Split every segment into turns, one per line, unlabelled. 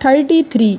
33।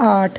8।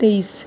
23।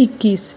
21।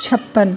56।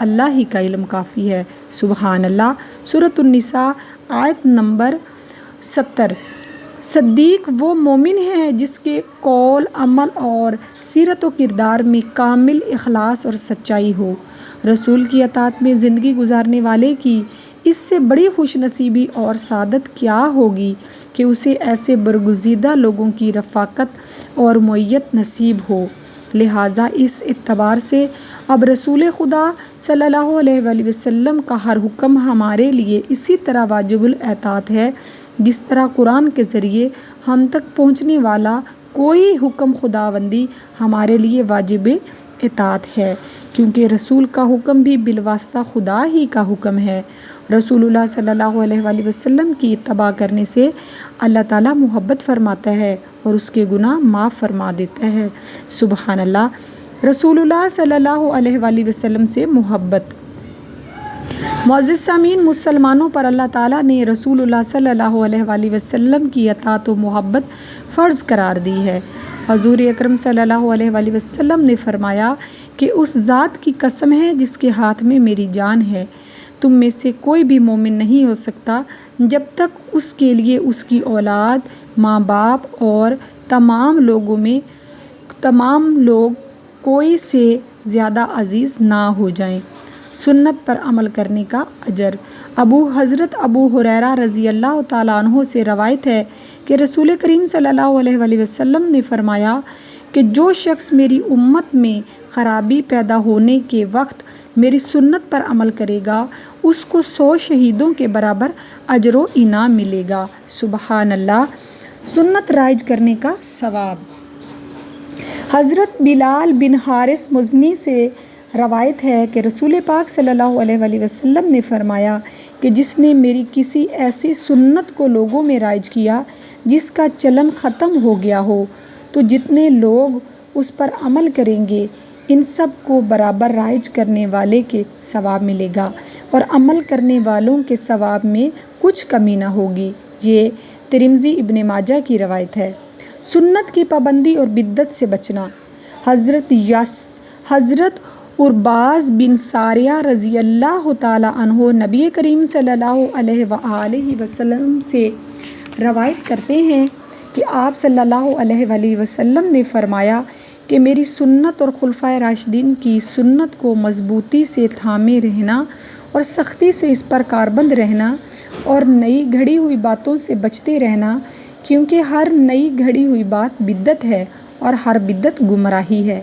اللہ ہی کا علم کافی ہے۔ سبحان اللہ۔ سورۃ النساء آیت نمبر 70۔ صدیق وہ مومن ہے جس کے قول، عمل اور سیرت و کردار میں کامل اخلاص اور سچائی ہو۔ رسول کی اطاعت میں زندگی گزارنے والے کی اس سے بڑی خوش نصیبی اور سعادت کیا ہوگی کہ اسے ایسے برگزیدہ لوگوں کی رفاقت اور معیت نصیب ہو۔ لہٰذا اس اعتبار سے اب رسول خدا صلی اللہ علیہ وآلہ وسلم کا ہر حکم ہمارے لیے اسی طرح واجب الاطاعت ہے جس طرح قرآن کے ذریعے ہم تک پہنچنے والا کوئی حکم خداوندی ہمارے لیے واجب اطاعت ہے، کیونکہ رسول کا حکم بھی بالواسطہ خدا ہی کا حکم ہے۔ رسول اللہ صلی اللہ علیہ وآلہ وسلم کی اتباع کرنے سے اللہ تعالیٰ محبت فرماتا ہے اور اس کے گناہ معاف فرما دیتا ہے۔ سبحان اللہ۔ رسول اللہ صلی اللہ علیہ وآلہ وسلم سے محبت۔ معزز سامعین، مسلمانوں پر اللہ تعالیٰ نے رسول اللہ صلی اللہ علیہ وآلہ وسلم کی اطاعت و محبت فرض قرار دی ہے۔ حضور اکرم صلی اللہ علیہ وآلہ وسلم نے فرمایا کہ اس ذات کی قسم ہے جس کے ہاتھ میں میری جان ہے، تم میں سے کوئی بھی مومن نہیں ہو سکتا جب تک اس کے لیے اس کی اولاد، ماں باپ اور تمام لوگ کوئی سے زیادہ عزیز نہ ہو جائیں۔ سنت پر عمل کرنے کا اجر۔ حضرت ابو ہریرہ رضی اللہ تعالیٰ عنہ سے روایت ہے کہ رسول کریم صلی اللہ علیہ وآلہ وسلم نے فرمایا کہ جو شخص میری امت میں خرابی پیدا ہونے کے وقت میری سنت پر عمل کرے گا اس کو 100 شہیدوں کے برابر اجر و انعام ملے گا۔ سبحان اللہ۔ سنت رائج کرنے کا ثواب۔ حضرت بلال بن حارث مزنی سے روایت ہے کہ رسول پاک صلی اللہ علیہ وآلہ وسلم نے فرمایا کہ جس نے میری کسی ایسی سنت کو لوگوں میں رائج کیا جس کا چلن ختم ہو گیا ہو تو جتنے لوگ اس پر عمل کریں گے ان سب کو برابر رائج کرنے والے کے ثواب ملے گا اور عمل کرنے والوں کے ثواب میں کچھ کمی نہ ہوگی۔ یہ ترمذی ابن ماجہ کی روایت ہے۔ سنت کی پابندی اور بدعت سے بچنا۔ حضرت عرباض بن ساریہ رضی اللہ تعالیٰ عنہ نبی کریم صلی اللہ علیہ وآلہ وسلم سے روایت کرتے ہیں کہ آپ صلی اللہ علیہ وآلہ وسلم نے فرمایا کہ میری سنت اور خلفائے راشدین کی سنت کو مضبوطی سے تھامے رہنا اور سختی سے اس پر کاربند رہنا اور نئی گھڑی ہوئی باتوں سے بچتے رہنا، کیونکہ ہر نئی گھڑی ہوئی بات بدعت ہے اور ہر بدعت گمراہی ہے۔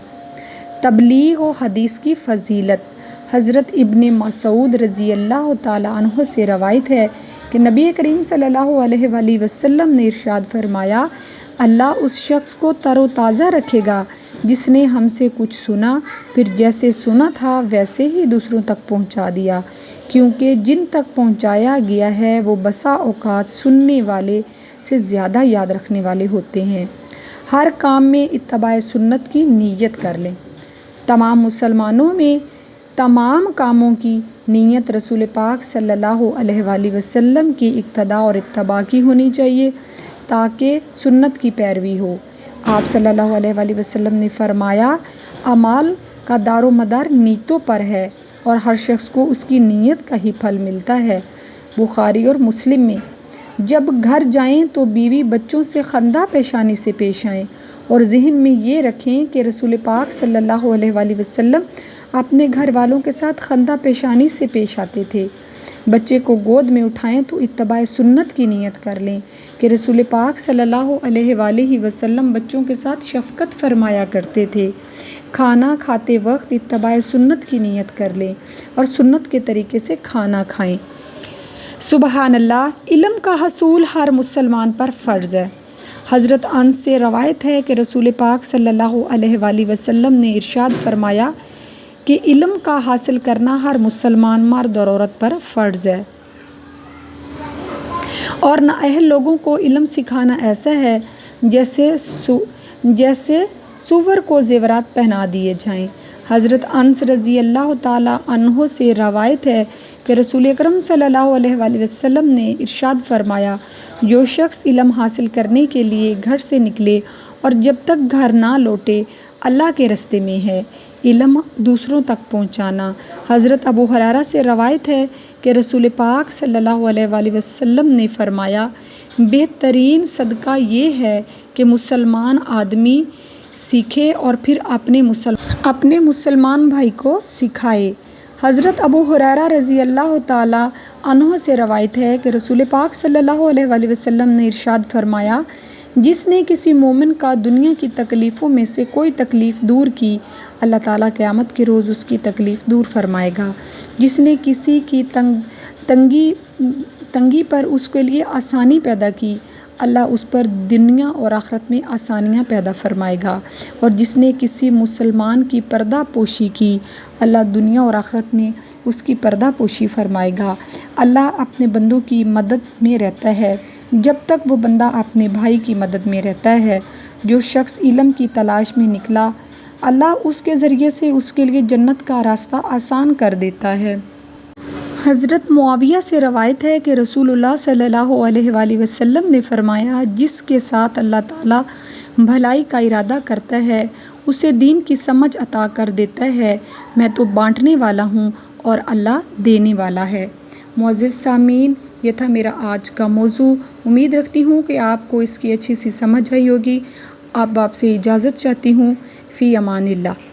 تبلیغ و حدیث کی فضیلت۔ حضرت ابن مسعود رضی اللہ تعالیٰ عنہ سے روایت ہے کہ نبی کریم صلی اللہ علیہ وآلہ وسلم نے ارشاد فرمایا، اللہ اس شخص کو تر و تازہ رکھے گا جس نے ہم سے کچھ سنا پھر جیسے سنا تھا ویسے ہی دوسروں تک پہنچا دیا، کیونکہ جن تک پہنچایا گیا ہے وہ بسا اوقات سننے والے سے زیادہ یاد رکھنے والے ہوتے ہیں۔ ہر کام میں اتباع سنت کی نیت کر لیں۔ تمام مسلمانوں میں تمام کاموں کی نیت رسول پاک صلی اللہ علیہ وآلہ وسلم کی اقتداء اور اتباع کی ہونی چاہیے تاکہ سنت کی پیروی ہو۔ آپ صلی اللہ علیہ وآلہ وسلم نے فرمایا، اعمال کا دار و مدار نیتوں پر ہے اور ہر شخص کو اس کی نیت کا ہی پھل ملتا ہے۔ بخاری اور مسلم میں۔ جب گھر جائیں تو بیوی بچوں سے خندہ پیشانی سے پیش آئیں اور ذہن میں یہ رکھیں کہ رسول پاک صلی اللہ علیہ وآلہ وسلم اپنے گھر والوں کے ساتھ خندہ پیشانی سے پیش آتے تھے۔ بچے کو گود میں اٹھائیں تو اتباع سنت کی نیت کر لیں کہ رسول پاک صلی اللہ علیہ وآلہ وسلم بچوں کے ساتھ شفقت فرمایا کرتے تھے۔ کھانا کھاتے وقت اتباع سنت کی نیت کر لیں اور سنت کے طریقے سے کھانا کھائیں۔ سبحان اللہ۔ علم کا حصول ہر مسلمان پر فرض ہے۔ حضرت انس سے روایت ہے کہ رسول پاک صلی اللہ علیہ وآلہ وسلم نے ارشاد فرمایا کہ علم کا حاصل کرنا ہر مسلمان مرد اور عورت پر فرض ہے اور نااہل لوگوں کو علم سکھانا ایسا ہے جیسے سور کو زیورات پہنا دیے جائیں۔ حضرت انس رضی اللہ تعالیٰ عنہ سے روایت ہے کہ رسول اکرم صلی اللہ علیہ وآلہ وسلم نے ارشاد فرمایا، جو شخص علم حاصل کرنے کے لیے گھر سے نکلے اور جب تک گھر نہ لوٹے اللہ کے راستے میں ہے، علم دوسروں تک پہنچانا۔ حضرت ابو ہریرہ سے روایت ہے کہ رسول پاک صلی اللہ علیہ وآلہ وسلم نے فرمایا، بہترین صدقہ یہ ہے کہ مسلمان آدمی سیکھے اور پھر اپنے مسلمان بھائی کو سکھائے۔ حضرت ابو ہریرہ رضی اللہ تعالیٰ عنہ سے روایت ہے کہ رسول پاک صلی اللہ علیہ وآلہ وسلم نے ارشاد فرمایا، جس نے کسی مومن کا دنیا کی تکلیفوں میں سے کوئی تکلیف دور کی، اللہ تعالیٰ قیامت کے روز اس کی تکلیف دور فرمائے گا۔ جس نے کسی کی تنگی پر اس کے لیے آسانی پیدا کی، اللہ اس پر دنیا اور آخرت میں آسانیاں پیدا فرمائے گا۔ اور جس نے کسی مسلمان کی پردہ پوشی کی، اللہ دنیا اور آخرت میں اس کی پردہ پوشی فرمائے گا۔ اللہ اپنے بندوں کی مدد میں رہتا ہے جب تک وہ بندہ اپنے بھائی کی مدد میں رہتا ہے۔ جو شخص علم کی تلاش میں نکلا، اللہ اس کے ذریعے سے اس کے لیے جنت کا راستہ آسان کر دیتا ہے۔ حضرت معاویہ سے روایت ہے کہ رسول اللہ صلی اللہ علیہ وآلہ وسلم نے فرمایا، جس کے ساتھ اللہ تعالیٰ بھلائی کا ارادہ کرتا ہے اسے دین کی سمجھ عطا کر دیتا ہے۔ میں تو بانٹنے والا ہوں اور اللہ دینے والا ہے۔ معزز سامعین، یہ تھا میرا آج کا موضوع۔ امید رکھتی ہوں کہ آپ کو اس کی اچھی سی سمجھ آئی ہوگی۔ آپ سے اجازت چاہتی ہوں۔ فی امان اللہ۔